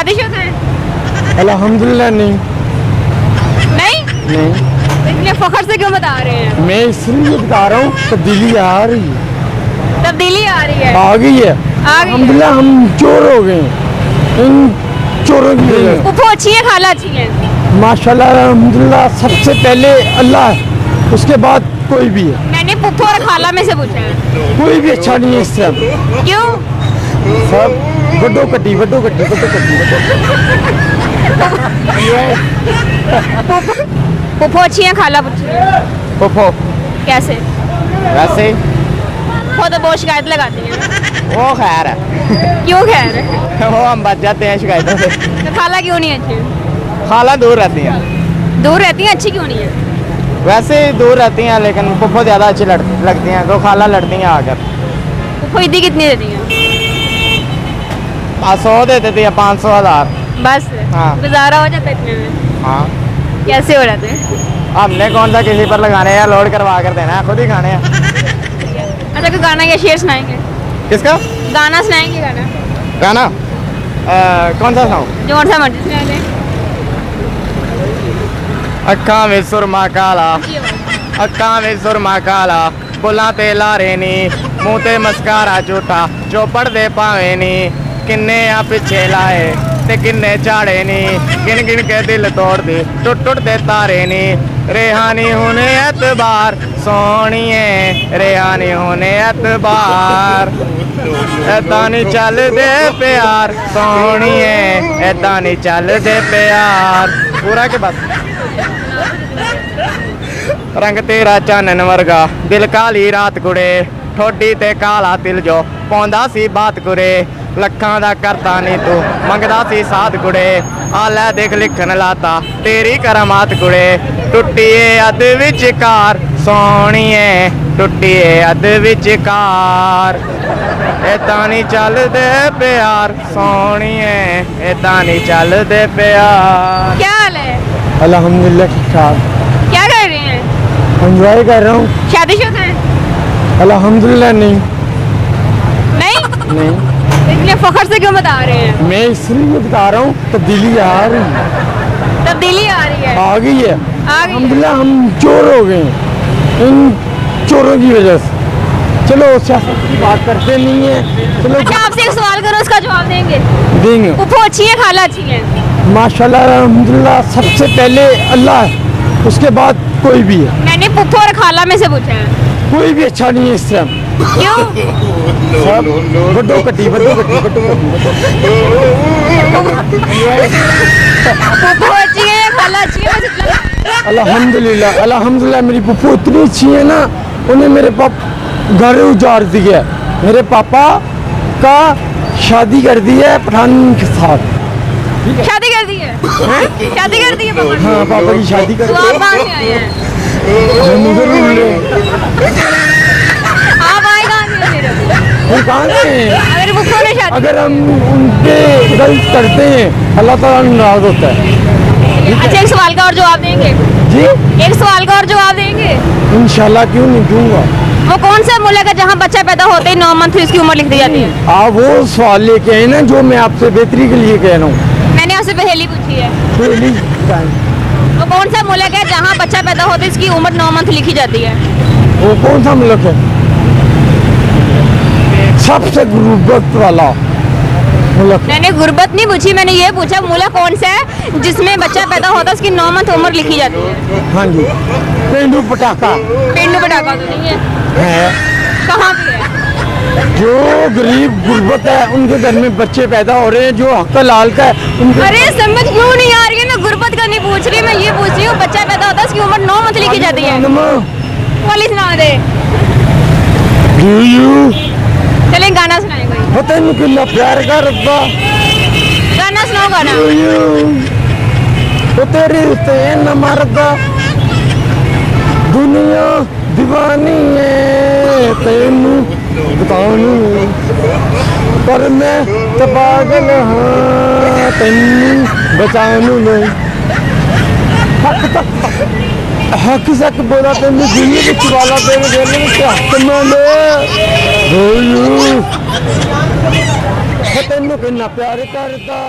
शादीशुदा हैं? अल्हम्दुलिल्लाह नहीं। नहीं? नहीं, तो इतने फख्र से क्यों बता रहे हैं? मैं इसलिए बता रहा हूँ तब्दीली आ रही है, तब्दीली आ रही है। आ गई है। आ गई है। अल्हम्दुलिल्लाह हम चोर हो गए हैं। इन चोरों की वजह से। फूफो अच्छी है, खाला अच्छी है? माशाल्लाह अल्हम्दुलिल्लाह सबसे पहले अल्लाह है, उसके बाद कोई भी है। मैंने फूफो और खाला में से पूछा है। कोई भी अच्छा नहीं है इस सब। क्यों? सब वड्डो कट्टी वड्डो कट्टी वड्डो कट्टी फूफो अच्छी है, खाला अच्छी है? फुफो कैसे? वैसे ही, वो तो बहुत शिकायत लगाती है। वो खैर है। क्यों खैर है? वो हम बच जाते हैं शिकायतों से। तो खाला क्यों नहीं अच्छी? खाला दूर रहती हैं, दूर रहती है, अच्छी क्यों नहीं है? वैसे ही दूर रहती हैं, लेकिन फुफो ज़्यादा अच्छी लगती हैं, तो खाला लड़ती हैं आकर। फूफो ईदी कितनी देती है? 100 दे देती है, 500 1000। बस हाँ। गुजारा हो जाता है इतने में? हाँ, कैसे हो जाते हैं? हमने कौन सा किसी पर लगाने हैं या लोड करवा कर देना है, खुद ही खाने हैं। अच्छा, कोई गाना या शेर सुनाएंगे? किसका गाना सुनाएंगे? गाना गाना? कौन सा सुनाऊं? जो सा मर्जी सुना दे। अक्खां में सुरमा काला, अक्खां में सुरमा काला, बुलां ते लारे नी, मुंह ते मस्कारा झूठा, चौपड़ दे पावे नी, किन्ने आ पिछे लाए ते किन्ने झाड़े नी, गिन गिन के दिल तोड़ दे, टुट टुट दे तारे नी, रेहानी होने एतबार सोहणीए, रेहानी होने एतबार, ऐदा नी चल दे प्यार सोहणीए, ऐदा नी चल दे प्यार। पूरा के बस। रंग तेरा चानन वर्गा, दिल काली रात कुड़े, ठोडी ते काला तिल जो पौंदा सी बात कुरे, लखां दा करता नी तू मंगदा सी साध कुड़े, आ लै देख लिखन लाता तेरी करामात कुड़े, टुट्टिए अद विचकार सोहणीए, टुट्टिए अद विचकार, ऐदा नी चलदे प्यार सोहणीए, ऐदा नी चलदे प्यार। क्या हाल है? अल्हम्दुलिल्लाह ठीक ठाक, क्या कर रहे हैं? एंजॉय कर रहा हूँ। शादीशुदा हैं? अल्हम्दुलिल्लाह नहीं। नहीं? नहीं, तो इतने फख्र से क्यों बता रहे हैं? मैं इसलिए बता रहा हूँ तब्दीली आ रही है, तब्दीली आ रही है। आ गई है। आ गई है। अल्हम्दुलिल्लाह हम चोर हो गए हैं इन चोरों की वजह से। चलो सियासत की बात करते नहीं है, चलो अच्छा, आपसे एक सवाल करो, उसका जवाब देंगे? देंगे। फूफो अच्छी है, खाला अच्छी है? माशाल्लाह अल्हम्दुलिल्लाह सबसे पहले अल्लाह है, उसके बाद कोई भी है। मैंने फूफो और खाला में से पूछा है। कोई भी अच्छा नहीं है इस टाइम। क्यों? सब वड्डो कट्टी वड्डो कट्टी वड्डो फूफो अच्छी है या खाला अच्छी है? बस इतना। अल्हम्दुलिल्लाह अल्हम्दुलिल्लाह मेरी फूफो इतनी अच्छी है ना, उन्हें मेरे घर उजाड़ दिया। मेरे पापा का शादी कर दी है पठान के साथ। शादी कर दी है? शादी कर दी है पापा ने? हाँ, पापा की शादी कर तो दी आप कहाँ से आए हैं? हम उधर मिले। आप आए कहाँ से हो फिर? हम कहाँ से हैं? अगर फूफो ने शादी, अगर हम उनके गलत करते हैं अल्लाह ताला नाराज होता है। अच्छा, एक सवाल का और जवाब देंगे? जी एक सवाल का और जवाब देंगे? इंशाल्लाह, क्यों नहीं दूंगा। वो कौन सा मुल्क है जहाँ बच्चा पैदा होते ही 9 मंथ उसकी उम्र लिख दी जाती है? आप वो सवाल लेके आए ना जो मैं आपसे बेहतरी के लिए कह रहा हूँ। मैंने आपसे पहेली पूछी है। पहली वो कौन सा मुल्क है जहाँ बच्चा पैदा होते इसकी उम्र 9 मंथ लिखी जाती है? वो कौन सा मुल्क है? सबसे गुर्बत वाला मुल्क। मैंने गुर्बत नहीं पूछी, मैंने ये पूछा मुल्क कौन सा है जिसमें बच्चा पैदा होता है उसकी 9 मंथ उम्र लिखी जाती है? हाँ जी, पेंडू पटाखा पेंडू पटाखा तो नहीं है। है। कहाँ पे है? जो गरीब गुर्बत है उनके घर में बच्चे पैदा हो रहे हैं, जो हक लाल का है उनके। अरे समझ क्यों नहीं आ रही है? मैं गुर्बत का नहीं पूछ रही, मैं ये पूछ रही हूँ बच्चा पैदा होता है उसकी उम्र 9 मंथ लिखी जाती है। वाली सुना दे। चले गाना सुनाए कोई। पता नहीं कितना प्यार करता। गाना सुनाओ, गाना। वो तेरे उत्ते न मरदा, दुनिया दीवानी है तेनू बताऊं, पर मैं तो पागल हाँ तेनू बचानू नहीं। हक सक बोला तेनू दिल विच वाला तेरे दिल विच हक माने तेनू कितना प्यार करदा।